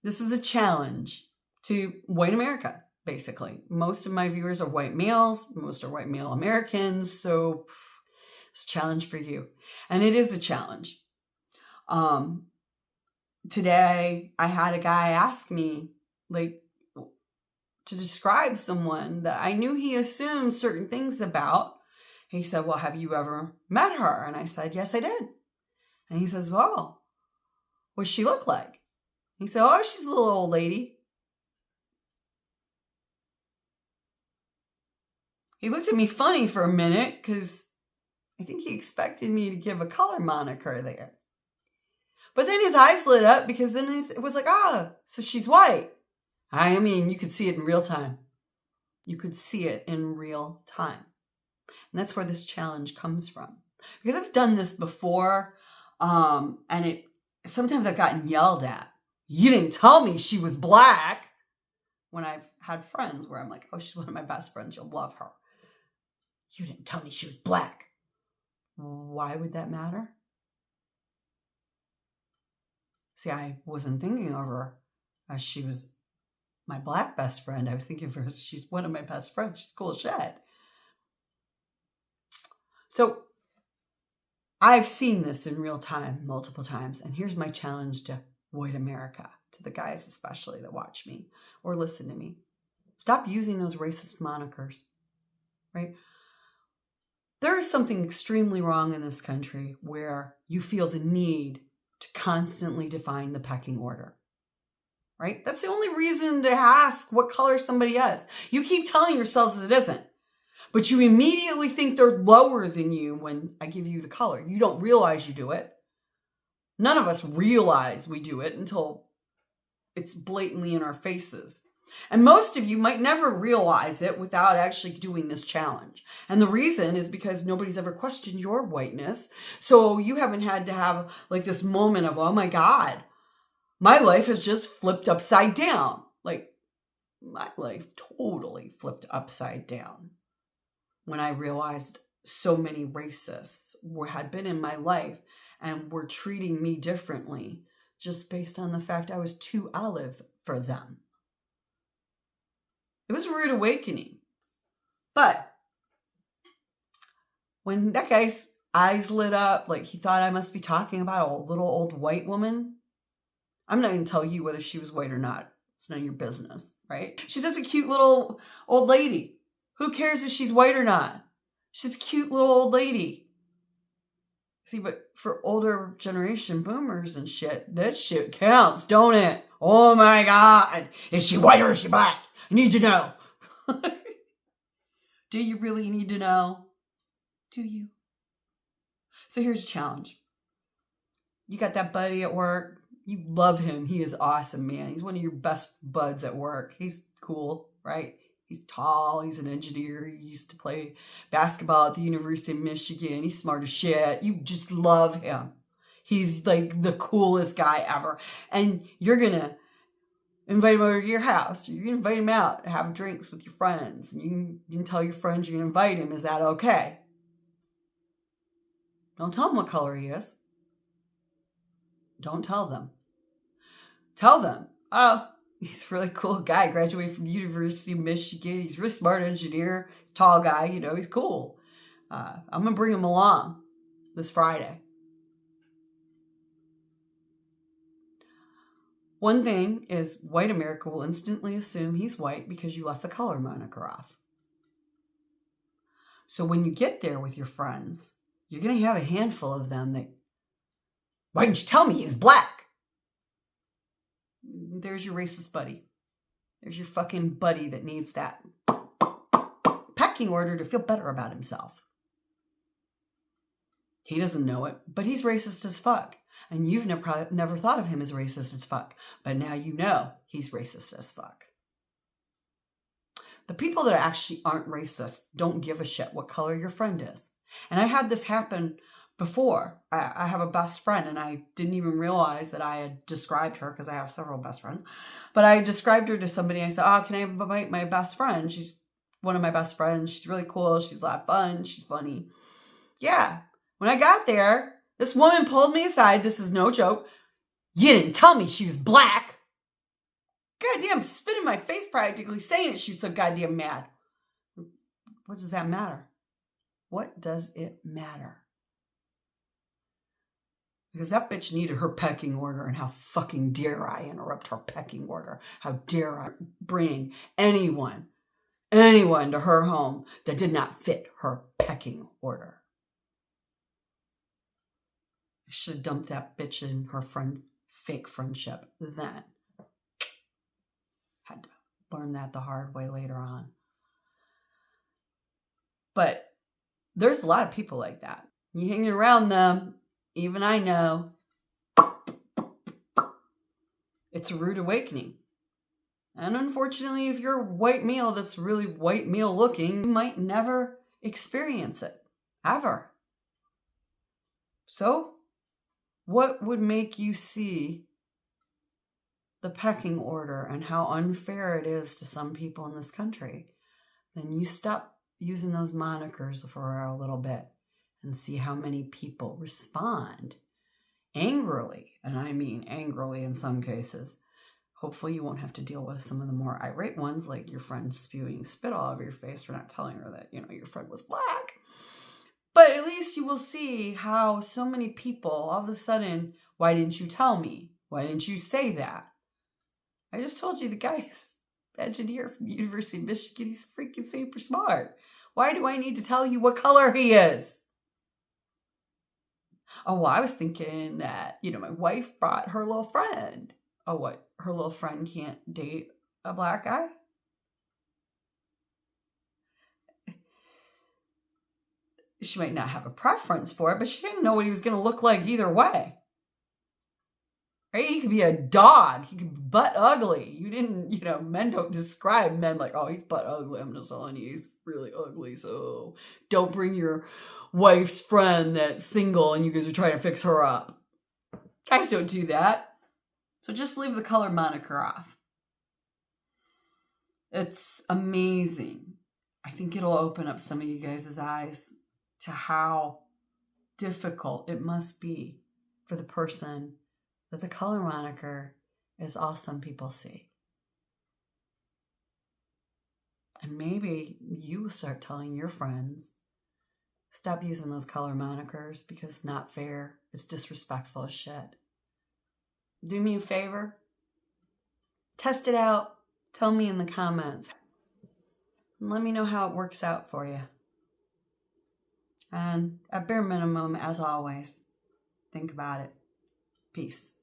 This is a challenge to white America, basically. Most of my viewers are white males. Most are white male Americans. So it's a challenge for you. And it is a challenge. Today, I had a guy ask me, like, to describe someone that I knew he assumed certain things about. He said, well, have you ever met her? And I said, yes, I did. And he says, well, what's she look like? He said, oh, she's a little old lady. He looked at me funny for a minute because I think he expected me to give a color moniker there. But then his eyes lit up because then it was like, so she's white. I mean, you could see it in real time. You could see it in real time. And that's where this challenge comes from. Because I've done this before, and sometimes I've gotten yelled at. You didn't tell me she was black. When I've had friends where I'm like, oh, she's one of my best friends. You'll love her. You didn't tell me she was black. Why would that matter? See, I wasn't thinking of her as she was my black best friend. I was thinking of her as she's one of my best friends. She's cool as shit. So I've seen this in real time multiple times. And here's my challenge to white America, to the guys especially that watch me or listen to me. Stop using those racist monikers, right? There is something extremely wrong in this country where you feel the need to constantly define the pecking order, right? That's the only reason to ask what color somebody is. You keep telling yourselves it isn't, but you immediately think they're lower than you when I give you the color. You don't realize you do it. None of us realize we do it until it's blatantly in our faces. And most of you might never realize it without actually doing this challenge. And the reason is because nobody's ever questioned your whiteness. So you haven't had to have like this moment of, oh my God, my life has just flipped upside down. Like my life totally flipped upside down when I realized so many racists had been in my life and were treating me differently just based on the fact I was too olive for them. It was a rude awakening. But when that guy's eyes lit up, like he thought I must be talking about a little old white woman, I'm not going to tell you whether she was white or not. It's none of your business, right? She's just a cute little old lady. Who cares if she's white or not? She's a cute little old lady. See, but for older generation boomers and shit, that shit counts, don't it? Oh my God. Is she white or is she black? I need to know. Do you really need to know? Do you? So here's a challenge. You got that buddy at work. You love him. He is awesome, man. He's one of your best buds at work. He's cool, right? He's tall. He's an engineer. He used to play basketball at the University of Michigan. He's smart as shit. You just love him. He's like the coolest guy ever. And you're going to invite him over to your house. You're going to invite him out to have drinks with your friends. And you can tell your friends you're going to invite him. Is that okay? Don't tell them what color he is. Don't tell them. Tell them, oh, he's a really cool guy. Graduated from the University of Michigan. He's a really smart engineer. He's a tall guy. You know, he's cool. I'm going to bring him along this Friday. One thing is white America will instantly assume he's white because you left the color moniker off. So when you get there with your friends, you're going to have a handful of them that, why didn't you tell me he was black? There's your racist buddy. There's your fucking buddy that needs that pecking order to feel better about himself. He doesn't know it, but he's racist as fuck. And you've never thought of him as racist as fuck. But now you know he's racist as fuck. The people that actually aren't racist don't give a shit what color your friend is. And I had this happen before. I have a best friend and I didn't even realize that I had described her because I have several best friends. But I described her to somebody. I said, oh, can I invite my best friend? She's one of my best friends. She's really cool. She's a lot of fun. She's funny. Yeah. When I got there, this woman pulled me aside. This is no joke. You didn't tell me she was black. goddamn spit in my face practically saying it. She's so goddamn mad. What does that matter? What does it matter? Because that bitch needed her pecking order, and how fucking dare I interrupt her pecking order? How dare I bring anyone to her home that did not fit her pecking order? I should have dumped that bitch in her fake friendship then. Had to learn that the hard way later on. But there's a lot of people like that. You hanging around them, even I know, it's a rude awakening. And unfortunately, if you're a white male that's really white male looking, you might never experience it, ever. So, what would make you see the pecking order and how unfair it is to some people in this country? Then you stop using those monikers for a little bit and see how many people respond angrily. And I mean angrily in some cases. Hopefully you won't have to deal with some of the more irate ones, like your friend spewing spit all over your face for not telling her that, your friend was black. But at least you will see how so many people all of a sudden, why didn't you tell me? Why didn't you say that? I just told you the guy's engineer from the University of Michigan. He's freaking super smart. Why do I need to tell you what color he is? Oh, well, I was thinking that, my wife brought her little friend. Oh, what? Her little friend can't date a black guy? She might not have a preference for it, but she didn't know what he was going to look like either way. Right? He could be a dog. He could be butt ugly. You didn't, men don't describe men like, oh, he's butt ugly. I'm just telling you, he's really ugly. So don't bring your wife's friend that's single and you guys are trying to fix her up. Guys don't do that. So just leave the color moniker off. It's amazing. I think it'll open up some of you guys' eyes to how difficult it must be for the person that the color moniker is all some people see. And maybe you will start telling your friends, stop using those color monikers because it's not fair. It's disrespectful as shit. Do me a favor. Test it out. Tell me in the comments. And let me know how it works out for you. And at bare minimum, as always, think about it. Peace.